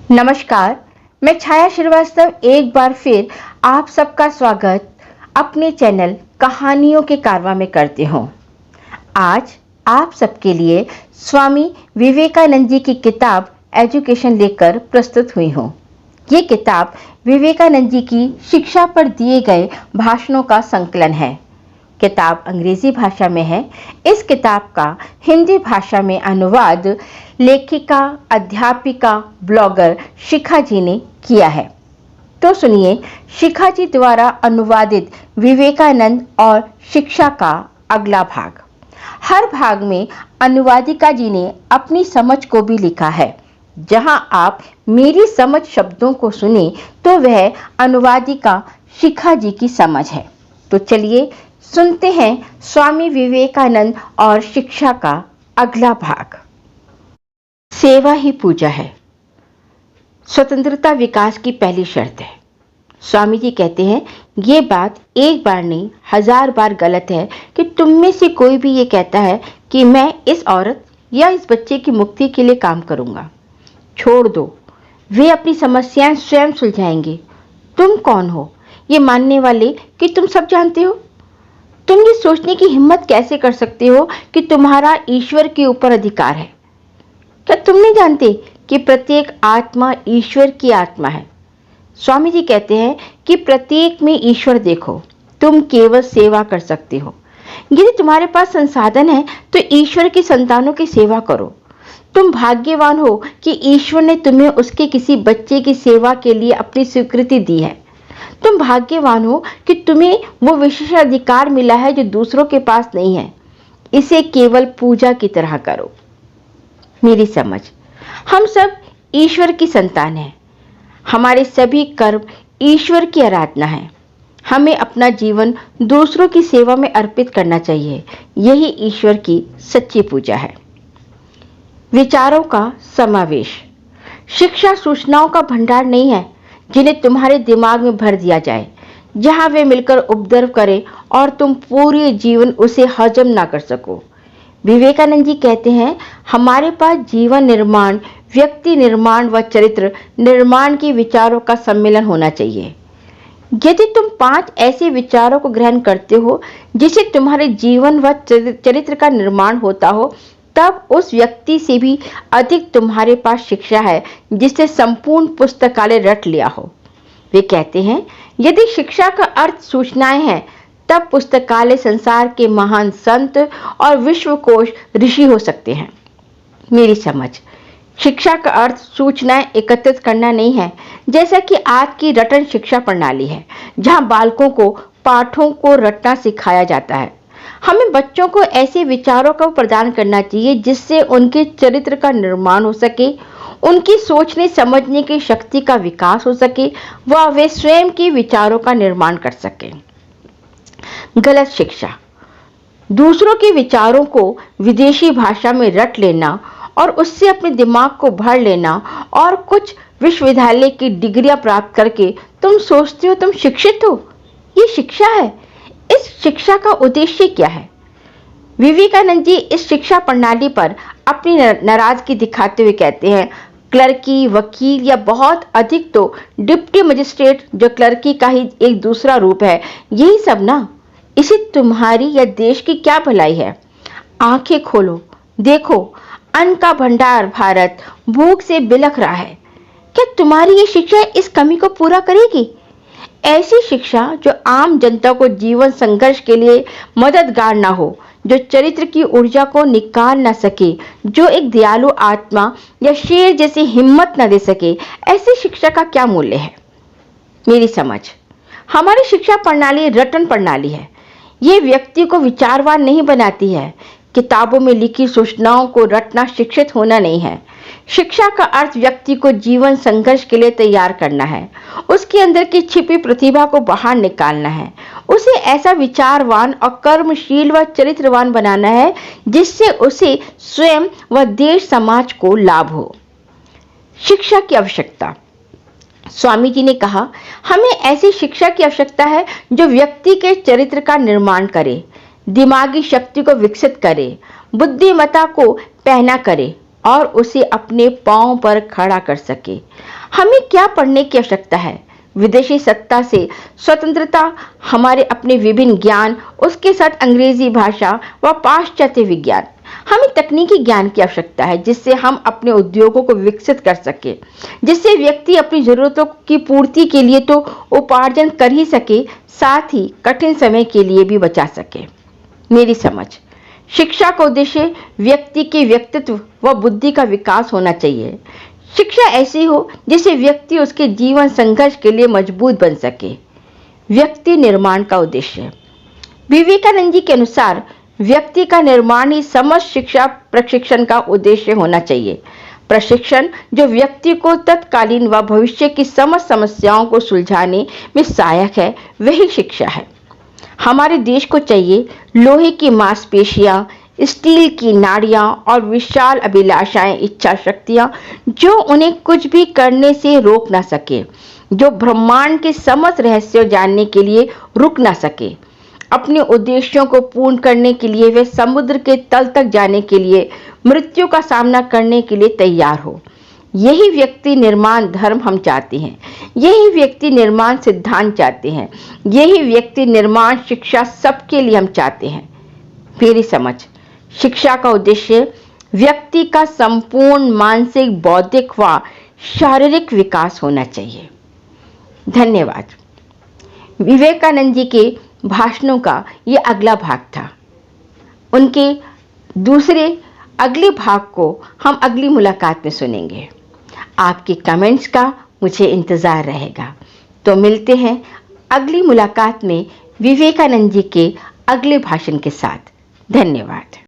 नमस्कार, मैं छाया श्रीवास्तव एक बार फिर आप सबका स्वागत अपने चैनल कहानियों के कारवां में करती हूँ। आज आप सबके लिए स्वामी विवेकानंद जी की किताब एजुकेशन लेकर प्रस्तुत हुई हूँ। ये किताब विवेकानंद जी की शिक्षा पर दिए गए भाषणों का संकलन है। किताब अंग्रेजी भाषा में है। इस किताब का हिंदी भाषा में अनुवाद लेखिका, अध्यापिका, ब्लॉगर शिखा जी ने किया है। तो सुनिए शिखा जी द्वारा अनुवादित विवेकानंद और शिक्षा का अगला भाग। हर भाग में अनुवादिका जी ने अपनी समझ को भी लिखा है। जहां आप मेरी समझ शब्दों को सुने तो वह अनुवादिका शिखा जी की समझ है। तो चलिए सुनते हैं स्वामी विवेकानंद और शिक्षा का अगला भाग। सेवा ही पूजा है। स्वतंत्रता विकास की पहली शर्त है। स्वामी जी कहते हैं, ये बात एक बार नहीं 1000 बार गलत है कि तुम में से कोई भी ये कहता है कि मैं इस औरत या इस बच्चे की मुक्ति के लिए काम करूंगा। छोड़ दो, वे अपनी समस्याएं स्वयं सुलझाएंगे। तुम कौन हो ये मानने वाले कि तुम सब जानते हो? तुम ये सोचने की हिम्मत कैसे कर सकते हो कि तुम्हारा ईश्वर के ऊपर अधिकार है? क्या तुम नहीं जानते कि प्रत्येक आत्मा ईश्वर की आत्मा है? स्वामी जी कहते हैं कि प्रत्येक में ईश्वर देखो। तुम केवल सेवा कर सकते हो। यदि तुम्हारे पास संसाधन है तो ईश्वर की संतानों की सेवा करो। तुम भाग्यवान हो कि ईश्वर ने तुम्हें उसके किसी बच्चे की सेवा के लिए अपनी स्वीकृति दी है। तुम भाग्यवान हो कि तुम्हें वो विशेषाधिकार मिला है जो दूसरों के पास नहीं है। इसे केवल पूजा की तरह करो। मेरी समझ, हम सब ईश्वर की संतान हैं। हमारे सभी कर्म ईश्वर की आराधना है। हमें अपना जीवन दूसरों की सेवा में अर्पित करना चाहिए। यही ईश्वर की सच्ची पूजा है। विचारों का समावेश। शिक्षा सूचनाओं का भंडार नहीं है जिन्हें तुम्हारे दिमाग में भर दिया जाए, जहां वे मिलकर उपद्रव करें और तुम पूरे जीवन उसे हजम ना कर सको। विवेकानंद जी कहते हैं, हमारे पास जीवन निर्माण, व्यक्ति निर्माण व चरित्र निर्माण के विचारों का सम्मेलन होना चाहिए। यदि तुम 5 ऐसे विचारों को ग्रहण करते हो जिससे तुम्हारे जीवन व चरित्र का निर्माण होता हो, तब उस व्यक्ति से भी अधिक तुम्हारे पास शिक्षा है जिसने संपूर्ण पुस्तकालय रट लिया हो। वे कहते हैं, यदि शिक्षा का अर्थ सूचनाएं हैं, तब पुस्तकालय संसार के महान संत और विश्वकोश ऋषि हो सकते हैं। मेरी समझ, शिक्षा का अर्थ सूचनाएं एकत्रित करना नहीं है, जैसा कि आज की रटन शिक्षा प्रणाली है, जहां बालकों को पाठों को रटना सिखाया जाता है। हमें बच्चों को ऐसे विचारों को प्रदान करना चाहिए जिससे उनके चरित्र का निर्माण हो सके, उनकी सोचने समझने की शक्ति का विकास हो सके व वे स्वयं के विचारों का निर्माण कर सकें। गलत शिक्षा। दूसरों के विचारों को विदेशी भाषा में रट लेना और उससे अपने दिमाग को भर लेना और कुछ विश्वविद्यालय की डिग्रियां प्राप्त करके तुम सोचते हो तुम शिक्षित हो। ये शिक्षा है। इस शिक्षा का उद्देश्य क्या है? विवेकानंद जी इस शिक्षा प्रणाली पर अपनी नाराजगी दिखाते हुए कहते हैं, क्लर्की, वकील या बहुत अधिक तो डिप्टी मजिस्ट्रेट, जो क्लर्की का ही एक दूसरा रूप है, यही सब ना। इसे तुम्हारी या देश की क्या भलाई है? आंखें खोलो, देखो, अन्न का भंडार भारत भूख से बिलख रहा है। क्या तुम्हारी ये शिक्षा इस कमी को पूरा करेगी? ऐसी शिक्षा जो आम जनता को जीवन संघर्ष के लिए मददगार ना हो, जो चरित्र की ऊर्जा को निकाल ना सके, जो एक दयालु आत्मा या शेर जैसी हिम्मत न दे सके, ऐसी शिक्षा का क्या मूल्य है? मेरी समझ, हमारी शिक्षा प्रणाली रटन प्रणाली है। ये व्यक्ति को विचारवान नहीं बनाती है। किताबों में लिखी सूचनाओं को रटना शिक्षित होना नहीं है। शिक्षा का अर्थ व्यक्ति को जीवन संघर्ष के लिए तैयार करना है, उसके अंदर की छिपी प्रतिभा को बाहर निकालना है, उसे ऐसा विचारवान और कर्मशील व चरित्रवान बनाना है जिससे उसे स्वयं व देश समाज को लाभ हो। शिक्षा की आवश्यकता। स्वामी जी ने कहा, हमें ऐसी शिक्षा की आवश्यकता है जो व्यक्ति के चरित्र का निर्माण करे, दिमागी शक्ति को विकसित करे, बुद्धिमत्ता को पहना करे और उसे अपने पांव पर खड़ा कर सके। हमें क्या पढ़ने की आवश्यकता है? विदेशी सत्ता से स्वतंत्रता, हमारे अपने विभिन्न ज्ञान, उसके साथ अंग्रेजी भाषा व पाश्चात्य विज्ञान। हमें तकनीकी ज्ञान की आवश्यकता है जिससे हम अपने उद्योगों को विकसित कर सके, जिससे व्यक्ति अपनी जरूरतों की पूर्ति के लिए तो उपार्जन कर ही सके, साथ ही कठिन समय के लिए भी बचा सके। मेरी समझ, शिक्षा का उद्देश्य व्यक्ति के व्यक्तित्व व बुद्धि का विकास होना चाहिए। शिक्षा ऐसी हो जिससे व्यक्ति उसके जीवन संघर्ष के लिए मजबूत बन सके। व्यक्ति निर्माण का उद्देश्य, विवेकानंद जी के अनुसार व्यक्ति का निर्माण ही समस्त शिक्षा प्रशिक्षण का उद्देश्य होना चाहिए। प्रशिक्षण जो व्यक्ति को तत्कालीन व भविष्य की समस्त समस्याओं को सुलझाने में सहायक है, वही शिक्षा है। हमारे देश को चाहिए लोहे की मांसपेशियां, स्टील की नाड़ियां और विशाल अभिलाषाएं, इच्छा शक्तियां जो उन्हें कुछ भी करने से रोक ना सके, जो ब्रह्मांड के समस्त रहस्यों जानने के लिए रुक ना सके। अपने उद्देश्यों को पूर्ण करने के लिए वे समुद्र के तल तक जाने के लिए, मृत्यु का सामना करने के लिए तैयार हो। यही व्यक्ति निर्माण धर्म हम चाहते हैं, यही व्यक्ति निर्माण सिद्धांत चाहते हैं, यही व्यक्ति निर्माण शिक्षा सबके लिए हम चाहते हैं। मेरी समझ, शिक्षा का उद्देश्य व्यक्ति का संपूर्ण मानसिक, बौद्धिक व शारीरिक विकास होना चाहिए। धन्यवाद। विवेकानंद जी के भाषणों का ये अगला भाग था। उनके दूसरे अगले भाग को हम अगली मुलाकात में सुनेंगे। आपके कमेंट्स का मुझे इंतजार रहेगा। तो मिलते हैं अगली मुलाकात में विवेकानंद जी के अगले भाषण के साथ। धन्यवाद।